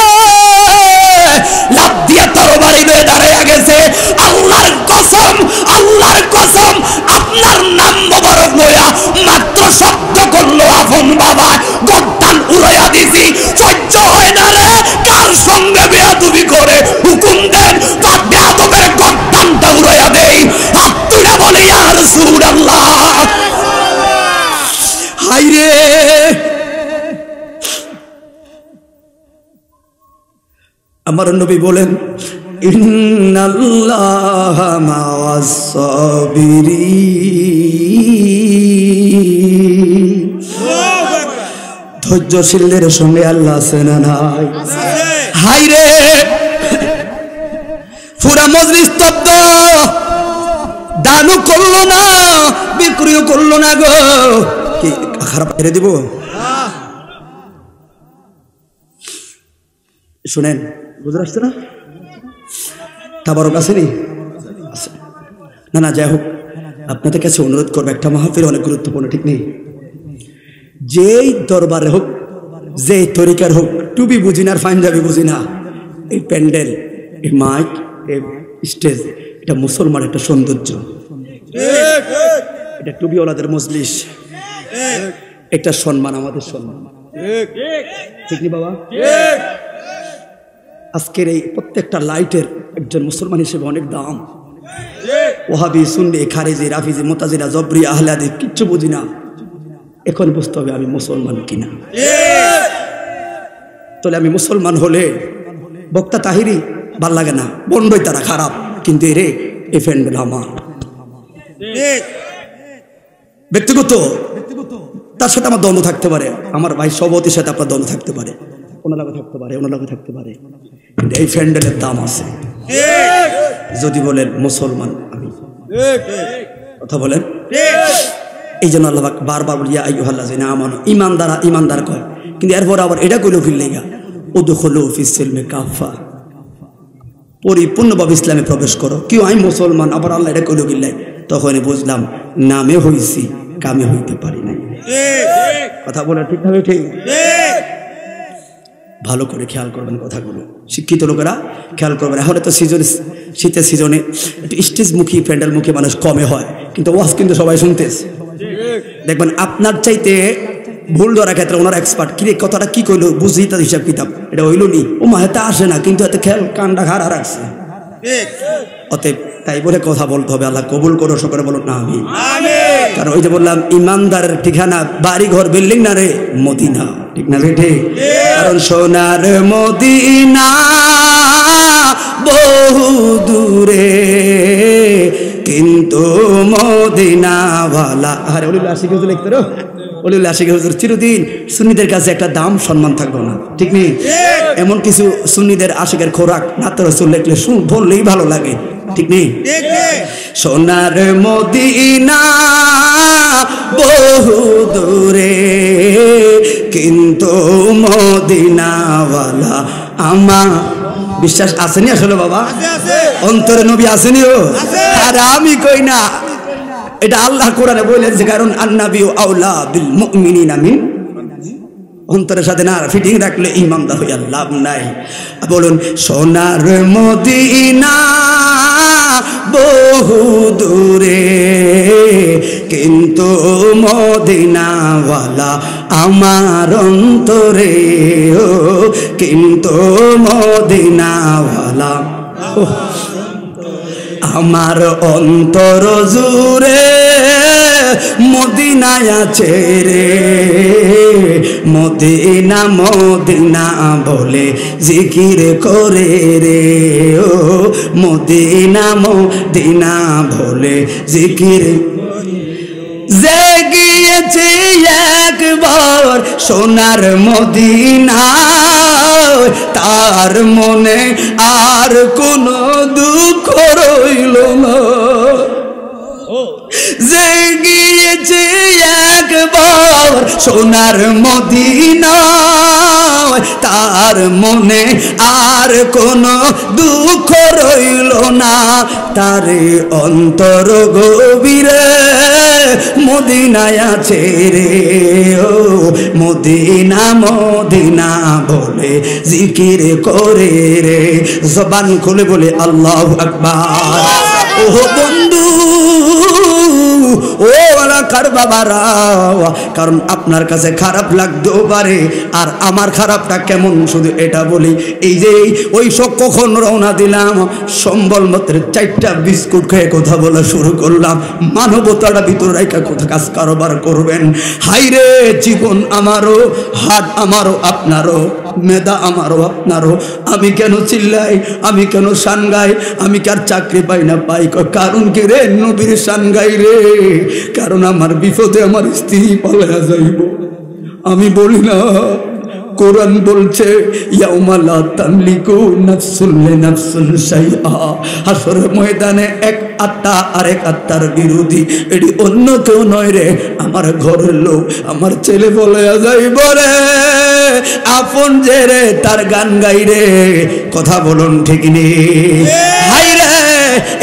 A: লাফ দিয়ে তরবারি নিয়ে দাঁড়াইয়া গেছে। আল্লাহর কসম, আল্লাহর কসম, আপনার নাম মোবারক লইয়া মাত্র শব্দ করলো আপন বাবা, গর্দান উড়াইয়া দিছি। সহ্য হয় না রে, কার সঙ্গে বেয়াদবি করে হুকুম দেন, তার বেয়াদবের গর্দানটা উড়াইয়া দেই। হাত তুলে বলে ইয়া রাসূলুল্লাহ। হাই রে, আমার নবী বলেন, ইন্নাল্লাহা মা'আস সাবিরিন। ধৈর্যশীলদের সঙ্গে আল্লাহ আছে না নাই? হাই রে, পুরা মজলিস স্তব্ধ, দানও করলো না, বিক্রিও করলো না গো। কি খারাপ ছেড়ে দিব? শুনেন, বুঝতে আসছে না? তাবারক আসেনি? না না, যাই হোক, আপনাদের কাছে অনুরোধ করবো, একটা মাহফিল অনেক গুরুত্বপূর্ণ, ঠিক নেই? যেই দরবারে হোক, যেই তরিকার হোক, টুপি বুঝি না আর পাঞ্জাবি বুঝি না, এই প্যান্ডেল, এই মাইক, এই স্টেজ, এটা মুসলমান একটা সৌন্দর্য। এটা টুপিওয়ালাদের মজলিস, একটা সম্মান, আমাদের সম্মান, ঠিক নি বাবা? আজকের এই প্রত্যেকটা লাইটের একজন মুসলমান হিসেবে অনেক দাম। ওহাবি, সুন্নি, খারিজি, রাফিজি, মুতাজিলা, জবরি, আহলে হাদিস কিচ্ছু বুঝি না, এখন বুঝতে হবে আমি মুসলমান কিনা। তাহলে আমি মুসলমান হলে বক্তা তাহিরি ভাল লাগে না, বন্ডই তারা খারাপ, কিন্তু এরে এ ফ্রেন্ড আমার ব্যক্তিগত, তার সাথে আমার দ্বন্দ্ব থাকতে পারে, আমার ভাই সভাপতির সাথে আপনার দ্বন্দ্ব থাকতে পারে, ওনার থাকতে পারে, ওনার থাকতে পারে, কিন্তু এই ফ্রেন্ডের দাম আছে। যদি বলেন মুসলমান আমি, কথা বলেন, এই জন্য আল্লাহ বারবার বলিয়া আইয়ুহাল্লাযিনা আমানু, ইমানদারা ইমানদার কয়, কিন্তু এরপর আবার এটা কইলো ফিরলেগা উদখুলু ফিস সিলমি কাফা, পরিপূর্ণভাবে ইসলামে প্রবেশ করো। কেউ আমি মুসলমান, আবার আল্লাহ এটা কইলো গিল্লাই, তখন বুঝলাম নামে হইছি, কামে হইতে পারি নাই। কথা বলে ঠিক হবে, ঠিক ভালো করে খেয়াল করবেন কথাগুলো, শিক্ষিত লোকেরা খেয়াল করবেন। এখন তো সিজনে, শীতের সিজনে একটু স্টেজমুখী প্যান্ডেলমুখী মানুষ কমে হয়, কিন্তু ওয়াজ কিন্তু সবাই শুনতেছে। দেখবেন আপনার চাইতে ভুল ধরার ক্ষেত্রে ওনার এক্সপার্ট, কি কথাটা কি কইলো বুঝি তার হিসাব কিতাব, এটা হইল নি, ও মা হেতে আসে না, কিন্তু এত খেয়াল কানটা খাড়া রাখছে। অতএব তাই বলে কথা বলতে হবে, আল্লাহ কবুল করো, সকলে বলো না আমি। কারণ ওই যে বললাম ইমানদারের ঠিকানা বাড়ি ঘর বিল্ডিং না রে, মদিনা, ঠিক না রে? ঠিক। কারণ সোনার মদিনা বহু দূরে, কিন্তু মদিনা ভালা। আরে ওলি আশিক হুজুর লিখতে রো, ওলি আশিক হুজুর চিরদিন সুন্নিদের কাছে একটা দাম সম্মান থাকবে না, ঠিক নেই? এমন কিছু সুন্নিদের আশিকের খোরাক নাতে রাসূল লিখলে বললেই ভালো লাগে, ঠিক নেই? সোনার মদিনা বহু দূরে, কিন্তু মদিনাওয়ালা আমার। বিশ্বাস আসেনি আসলে বাবা? অন্তরে নবী আসেনি? ও আর আমি কই না, এটা আল্লাহ কোরআনে বলেছে, কারণ আন্নাবিউ আউলা বিল মুমিনিনা মিন। অন্তরের সাথে না ফিটিং রাখলে ইমানদার হইয়া লাভ নাই। বলুন সোনার মদিনা বহু দূরে, কিন্তু মদিনাওয়ালা আমার অন্তরে, ও কিন্তু মদিনাওয়ালা আমার অন্তর জুড়ে মদিনায় আছে রে, মদিনা মদিনা বলে জিকির করে রে, ও মদিনা মদিনা বলে জিকির। যে গিয়েছে একবার সোনার মদিনা, তার মনে আর কোনো দুঃখ রইল না। যে গিয়েছে একবার সোনার মদিনা, তার মনে আর কোনো দুঃখ রইল না। তারে অন্তর গভীরে মদিনায় আছে রে, ও মদিনা মদিনা বলে জিকির করে রে, জবান খুলে বলে আল্লাহু আকবার। ও বন্ধু, ও এলাকার বাবারা, কারণ আপনার কাছে খারাপ লাগতেও পারে, আর আমার খারাপটা কেমন শুধু এটা বলি, এই যে ওই সব কখন রওনা দিলাম, সম্বল মাত্র 4টা বিস্কুট খেয়ে কথা বলা শুরু করলাম, মানবতাটা ভিতর রেখা কোথা কাজ কারবার করবেন। হাইরে জীবন আমারও, হাট আমারও আপনারও, মেধা আমারও আপনারও, আমি কেন চিল্লাই, আমি কেন শান গাই, আমি কি আর চাকরি পাই না পাই? কারণ কি রে? নবীর শান গাই রে, কারণ আমার বিপদে আমার স্ত্রী পালায়া যাইব। আমি বলি না, কোরআন বলছে ইয়াউমা লা তামলিকু নাফসুন লিনাফসিন শাইআ, হাসরের ময়দানে এক আত্মা আরেক আত্মার বিরোধী, এটি অন্য কেউ নয় রে, আমার ঘরের লোক, আমার ছেলে বলায়া যাইব রে, আপন যে রে তার গান গাই রে, কথা বলুন ঠিক নেই? হাই রে,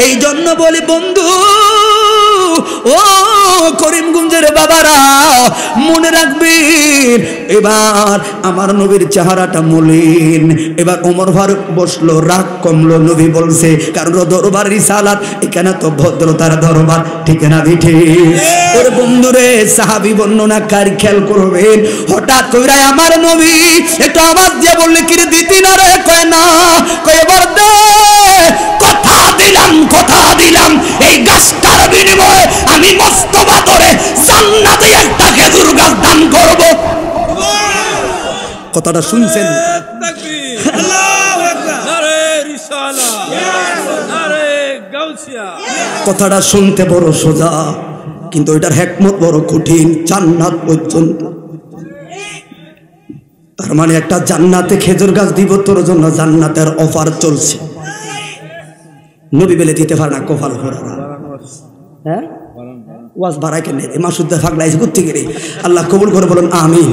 A: এই জন্য বলি বন্ধু, ও করিমগঞ্জের বাবারা মনে রাখবেন, এবার আমার নবীর চেহারাটা মলিন। এবার ওমর ফারুক বসলো, রাগ কমলো, নবী বলছে, কারণ দরবার রিসালাত, এখানে তো ভদ্রতার দরবার, ঠিক না বিঠে? ওর বন্ধুরে সাহাবী বর্ণনাকার খেয়াল করবেন, হঠাৎ করে আমার নবী একটু আওয়াজ দিয়ে বললে, কিরে দিতি না রে? কয় না। কয় এবার দে, কথা দিলাম, কথা দিলাম, এই গাছটার বিনিময়ে আমি মস্তবা ধরে জান্নাতে একটা খেজুর গাছ কথাটা শুনছেন? কথাটা শুনতে বড় সোজা, কিন্তু এটার হিকমত বড় কঠিন। জান্নাত পর্যন্ত, তার মানে একটা জান্নাতে খেজুর গাছ দিব, তোর জন্য জান্নাতের অফার চলছে। নবী বেলে দিতে পারে না কপাল ভরা। হ্যাঁ, ওয়াজ বাড়ায় কেন? এ মাসুদ্দা ফাগলাইছে করতে গেলে। আল্লাহ কবুল করে বলুন আমিন।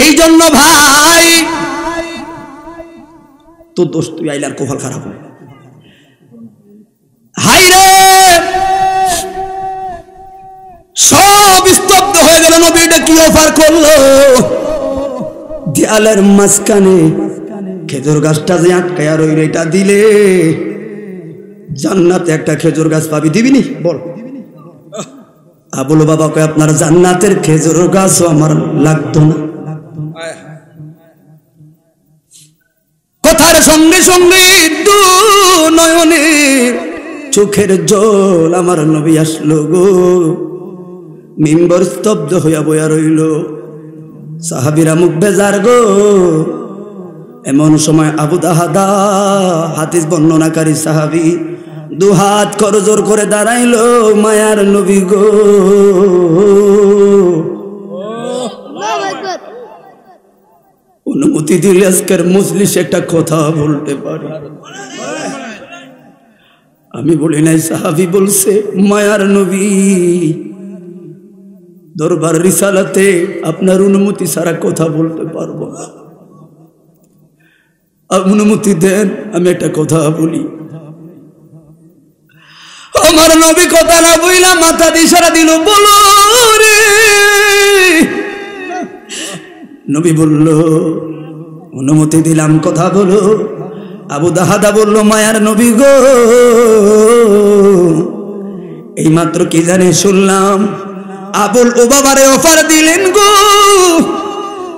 A: এই জন্য ভাই, তোর দোষ, তুই আইলার কপাল খারাপ। হাই রে, সব স্তব্ধ হয়ে গেল। নবী এটা কি অফার করলো? দেয়ালের মাঝখানে খেজুর গাছটা যে আটকায়া রইল, এটা দিলে জান্নাতে একটা খেজুর গাছ পাবি। দিবিনি? বল। আবুল বাবা কয়, আপনার জান্নাতের খেজুর গাছও আমার লাগতো না। কথার সঙ্গে সঙ্গে দু নয়নের চোখের জল আমার নবী আসলো গো। মিম্বর স্তব্ধ হইয়া বইয়া রইল, সাহাবীরা মুখ বেজার গো। এমন সময় আবু দাহাদা, হাদিস বর্ণনাকারী সাহাবী, দুহাত করজোর করে দাঁড়াইলো, মায়ার নবী গো। অনুমতি দিলে আজকের মজলিসে একটা কথা বলতে পারি। আমি বলি নাই, সাহাবী বলছে, মায়ার নবী দরবার রিসালাতে আপনার অনুমতি ছাড়া কথা বলতে পারবো না। অনুমতি দেন, আমি একটা কথা বলি। আমার নবী কথা না বইলা মাথা দিয়ে ইশারা দিল, বলো রে। নবী বলল, অনুমতি দিলাম, কথা বলো। আবু দাহাদা বলল, মায়ার নবী গো, এই মাত্র কি জানি শুনলাম, আবুল ওবাবারে অফার দিলেন গো।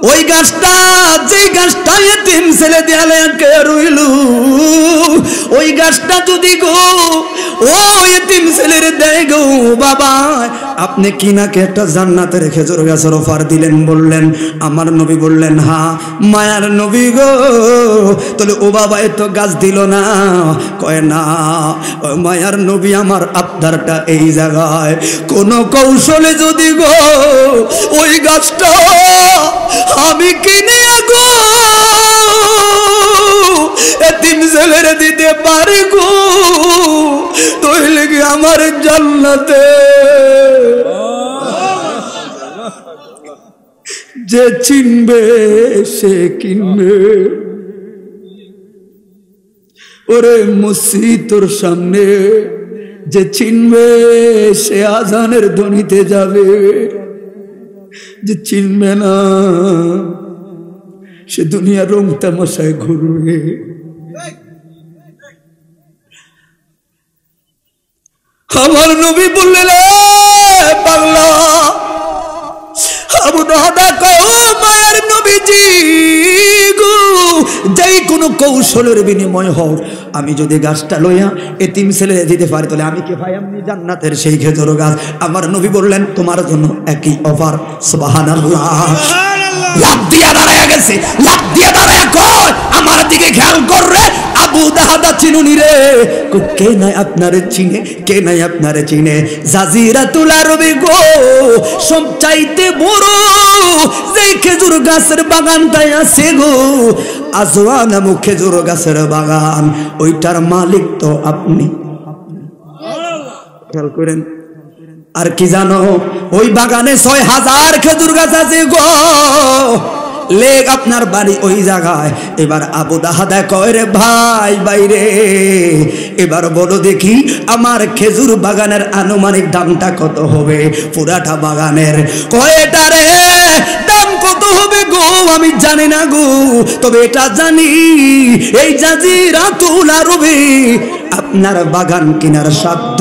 A: ওই গাছটা, যেই গাছটা এতিম ছেলে দেয়ালে আটকে রইল, ওই গাছটা যদি গো ও এতিম ছেলের দেয় গো বাবা, আপনি কি নাকি একটা জান্নাতের খেজুর গাছের অফার দিলেন? বললেন। আমার নবী বললেন, হ্যাঁ। মায়ার নবী গো, তাহলে ও বাবা এত গাছ দিল না? কয় না। মায়ার নবী, আমার আবদারটা এই জায়গায়, কোন কৌশলে যদি গো ওই গাছটা আমি কিনে গো এতিম ছেলের দিতে পারি গো, তাহলে কি আমার জান্নাতে যে চিনবে সে কিনবে। ওরে মসজিদের সামনে যে চিনবে সে আজানের ধ্বনিতে যাবে, যে চিনবে না সে দুনিয়া রং তামাশায় ঘুরবে। আমার নবী বললেন, পাগলা আবু দাহাদা কও, মায়ের নবীজি গো, যেই কোনো কৌশলের বিনিময় হোক, আমি যদি গাছটা লইয়া এতিম ছেলে দিতে পারি, তাহলে আমি কি ভাই আমি জান্নাতের সেই খেজুর গাছ। আমার নবী বললেন, তোমার জন্য একই অফার। সুবহানাল্লাহ। লাভ দিয়া দাঁড়ায় গেছে, লাভ দিয়া দাঁড়ায় কয়, আমার দিকে খেয়াল কররে। আবু দাহাদা চিনুনি রে? কে নাই আপনারে চিনে, কে নাই আপনারে চিনে? জাজিরাতুল আরবে গো, সবচাইতে বড় যেই খেজুর গাছের বাগানটাই আছে গো, আজওয়া নামক খেজুর গাছের বাগান, ওইটার মালিক তো আপনি। খেয়াল করেন। আর কি জানো, ওই বাগানে 6000 খেজুর গাছ আছে গো। লেগ আপনার বাড়ি ওই জায়গায়। এবার আবু দাহাদা কয়, রে ভাই বাইরে, এবার বলো দেখি আমার খেজুর বাগানের আনুমানিক দামটা কত হবে? পুরাটা বাগানের। কয়টা রে দাম কত হবে গো আমি জানি না গো, তবে এটা জানি, এই জাজিরাতুল আরবে আপনার বাগান কেনার সাধ্য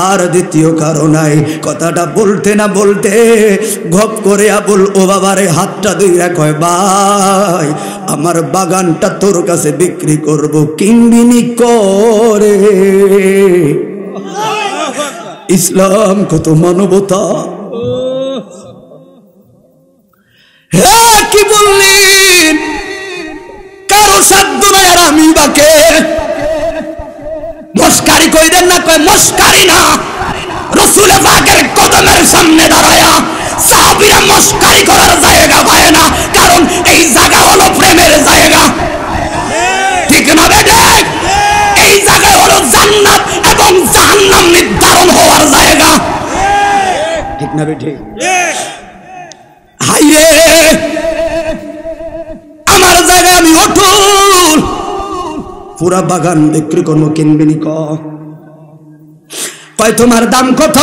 A: আর দ্বিতীয় কারণ নাই। কথাটা বলতে না বলতে ঘপ করে আবুল ও বাবারে হাতটা ধইরা কয়, ভাই আমার বাগানটা তোর কাছে বিক্রি করব, কিনবিনি করে। ইসলাম কত মানবতা। হ্যাঁ কি বললেন? কারো সাধ্য নাই আর আমি বাকে মস্কারি কইরেন না, কয় মস্কারি না, রাসূল পাকের কদমের সামনে দাঁড়ায়া সাহাবীরা মস্কারি করার জায়গা পায় না, কারণ এই জায়গা হলো প্রেমের জায়গা। ঠিক না বেটা? এই জায়গা হলো জান্নাত এবং জাহান্নাম নির্ধারণ হওয়ার জায়গা। ঠিক না বেটা? হাইরে আমার জায়গা আমি অটল, পুরা বাগান বিক্রি করবো, কিনবেনি? কয় তোমার দাম কত?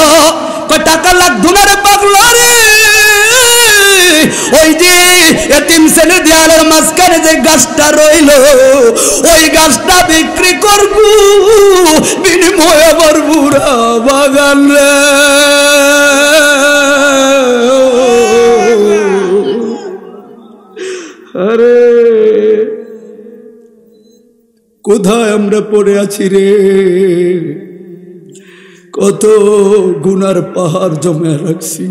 A: কয় টাকা লাগতো না রে পাগলা রে, ওই যে এতিম ছেলে দেয়ালের মাঝখানে যে গাছটা রইল ওই গাছটা বিক্রি করবো, বিনিময়ে আবার পুরা বাগান রে। আরে কোথায় আমরা পড়ে আছি রে? কত গুনার পাহাড় জমে রাখছি।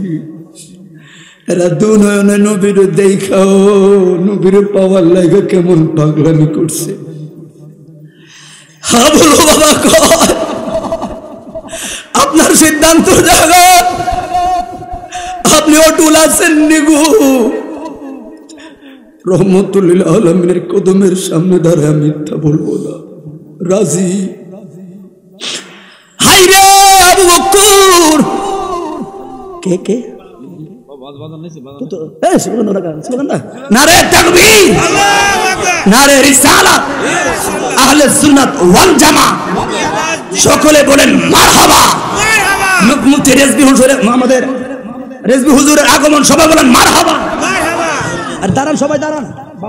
A: এরা দুনয়নে নবীর দেখাও, নবীর পাওয়ার লাগে কেমন পাগলামি করছে। হ্যাঁ বলো বাবা, কয় আপনার সিদ্ধান্ত জায়গা, আপনি অটুল আছেন নিগু। রহমতুল্লিল আলমিনের কদমের সামনে দাঁড়ায় মিথ্যা বলবো না, রাজি। হাইরে আবু বকর, কে কে নারে তাকবীর, নারে রিসালাত, আহলে সুন্নাত ওয়াল জামাত, সকলে বলেন মারহাবা। মুফতি রেজভী হুজুর, আমাদের রেজভী হুজুরের আগমন, সবাই বলেন মারহাবা। আর দাঁড়ান, সবাই দাঁড়ান।